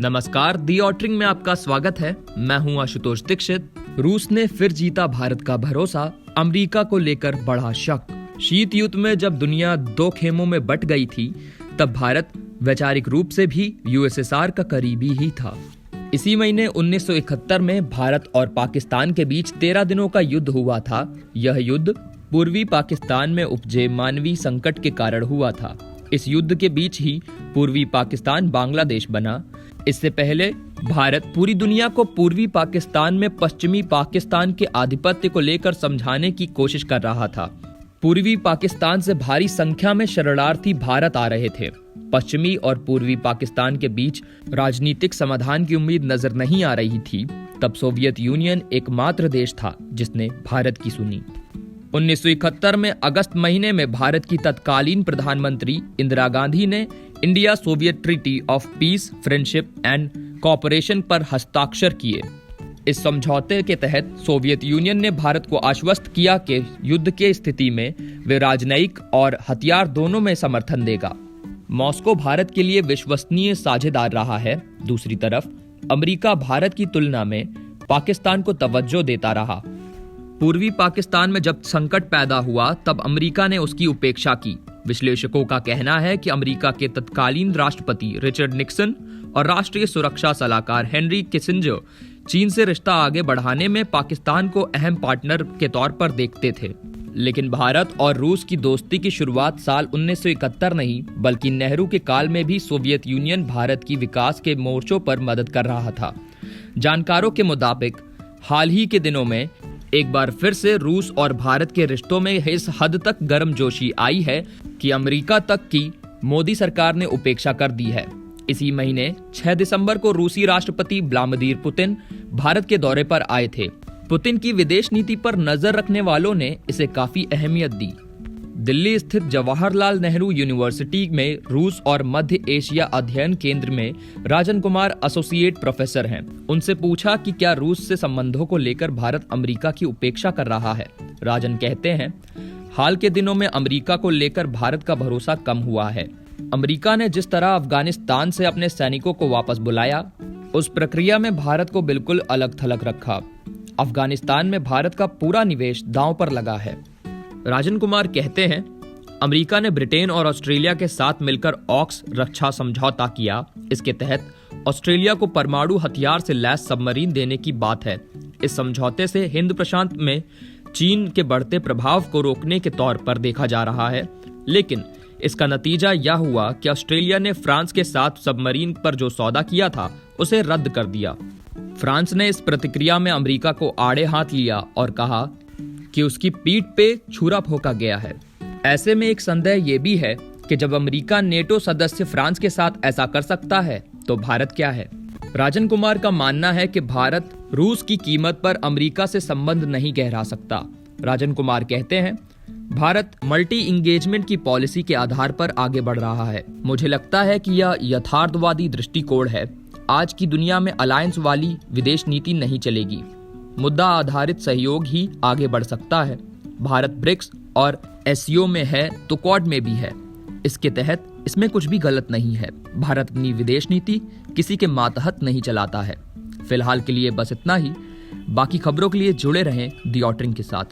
नमस्कार, दी ऑटरिंग में आपका स्वागत है। मैं हूं आशुतोष दीक्षित। रूस ने फिर जीता भारत का भरोसा, अमेरिका को लेकर बढ़ा शक। शीत युद्ध में जब दुनिया दो खेमों में बंट गई थी, तब भारत वैचारिक रूप से भी यूएसएसआर का करीबी ही था। इसी महीने 1971 में भारत और पाकिस्तान के बीच 13 दिनों का युद्ध हुआ था। यह युद्ध पूर्वी पाकिस्तान में उपजे मानवीय संकट के कारण हुआ था। इस युद्ध के बीच ही पूर्वी पाकिस्तान बांग्लादेश बना। इससे पहले भारत पूरी दुनिया को पूर्वी पाकिस्तान में पश्चिमी पाकिस्तान के आधिपत्य को लेकर समझाने की कोशिश कर रहा था। पूर्वी पाकिस्तान से भारी संख्या में शरणार्थी भारत आ रहे थे। पश्चिमी और पूर्वी पाकिस्तान के बीच राजनीतिक समाधान की उम्मीद नजर नहीं आ रही थी। तब सोवियत यूनियन एकमात्र देश था जिसने भारत की सुनी। 1971 में अगस्त महीने में भारत की तत्कालीन प्रधानमंत्री इंदिरा गांधी ने India Soviet treaty of peace, friendship and cooperation पर हस्ताक्षर किए। इस समझौते के तहत सोवियत यूनियन ने भारत को आश्वस्त किया कि युद्ध के स्थिति में वे राजनयिक और हथियार दोनों में समर्थन देगा। मॉस्को भारत के लिए विश्वसनीय साझेदार रहा है। दूसरी तरफ अमेरिका भारत की तुलना में पाकिस्तान को तवज्जो देता रहा। पूर्वी पाकिस्तान में जब संकट पैदा हुआ, तब अमेरिका ने उसकी उपेक्षा की। विश्लेषकों का कहना है कि अमेरिका के तत्कालीन राष्ट्रपति रिचर्ड निक्सन और राष्ट्रीय सुरक्षा सलाहकार हेनरी किसिंजर चीन से रिश्ता आगे बढ़ाने में पाकिस्तान को अहम पार्टनर के तौर पर देखते थे। लेकिन भारत और रूस की दोस्ती की शुरुआत साल 1971 नहीं, बल्कि नेहरू के काल में भी सोवियत यूनियन भारत की विकास के मोर्चों पर मदद कर रहा था। जानकारों के मुताबिक हाल ही के दिनों में एक बार फिर से रूस और भारत के रिश्तों में इस हद तक गर्मजोशी आई है कि अमेरिका तक की मोदी सरकार ने उपेक्षा कर दी है। इसी महीने 6 दिसंबर को रूसी राष्ट्रपति व्लादिमीर पुतिन भारत के दौरे पर आए थे। पुतिन की विदेश नीति पर नजर रखने वालों ने इसे काफी अहमियत दी। दिल्ली स्थित जवाहरलाल नेहरू यूनिवर्सिटी में रूस और मध्य एशिया अध्ययन केंद्र में राजन कुमार एसोसिएट प्रोफेसर हैं। उनसे पूछा कि क्या रूस से संबंधों को लेकर भारत अमेरिका की उपेक्षा कर रहा है। राजन कहते हैं, हाल के दिनों में अमेरिका को लेकर भारत का भरोसा कम हुआ है। अमेरिका ने जिस तरह अफगानिस्तान से अपने सैनिकों को वापस बुलाया, उस प्रक्रिया में भारत को बिल्कुल अलग थलग रखा। अफगानिस्तान में भारत का पूरा निवेश दांव पर लगा है। राजन कुमार कहते हैं, अमेरिका ने ब्रिटेन और ऑस्ट्रेलिया के साथ मिलकर ऑक्स रक्षा समझौता किया। इसके तहत ऑस्ट्रेलिया को परमाणु हथियार से लैस सबमरीन देने की बात है। इस समझौते से हिंद प्रशांत में चीन के बढ़ते प्रभाव को रोकने के तौर पर देखा जा रहा है। लेकिन इसका नतीजा यह हुआ कि ऑस्ट्रेलिया ने फ्रांस के साथ सबमरीन पर जो सौदा किया था, उसे रद्द कर दिया। फ्रांस ने इस प्रतिक्रिया में अमेरिका को आड़े हाथ लिया और कहा कि उसकी पीठ पे छुरा फोका गया है। ऐसे में एक संदेह ये भी है कि जब अमेरिका नेटो सदस्य फ्रांस के साथ ऐसा कर सकता है, तो भारत क्या है। राजन कुमार का मानना है कि भारत रूस की कीमत पर अमेरिका से संबंध नहीं गहरा सकता। राजन कुमार कहते हैं, भारत मल्टी इंगेजमेंट की पॉलिसी के आधार पर आगे बढ़ रहा है। मुझे लगता है कि यह यथार्थवादी दृष्टिकोण है। आज की दुनिया में अलायंस वाली विदेश नीति नहीं चलेगी। मुद्दा आधारित सहयोग ही आगे बढ़ सकता है। भारत ब्रिक्स और एससीओ में है तो क्वाड में भी है। इसके तहत इसमें कुछ भी गलत नहीं है। भारत अपनी विदेश नीति किसी के मातहत नहीं चलाता है। फिलहाल के लिए बस इतना ही। बाकी खबरों के लिए जुड़े रहें दी ऑटरिंग के साथ।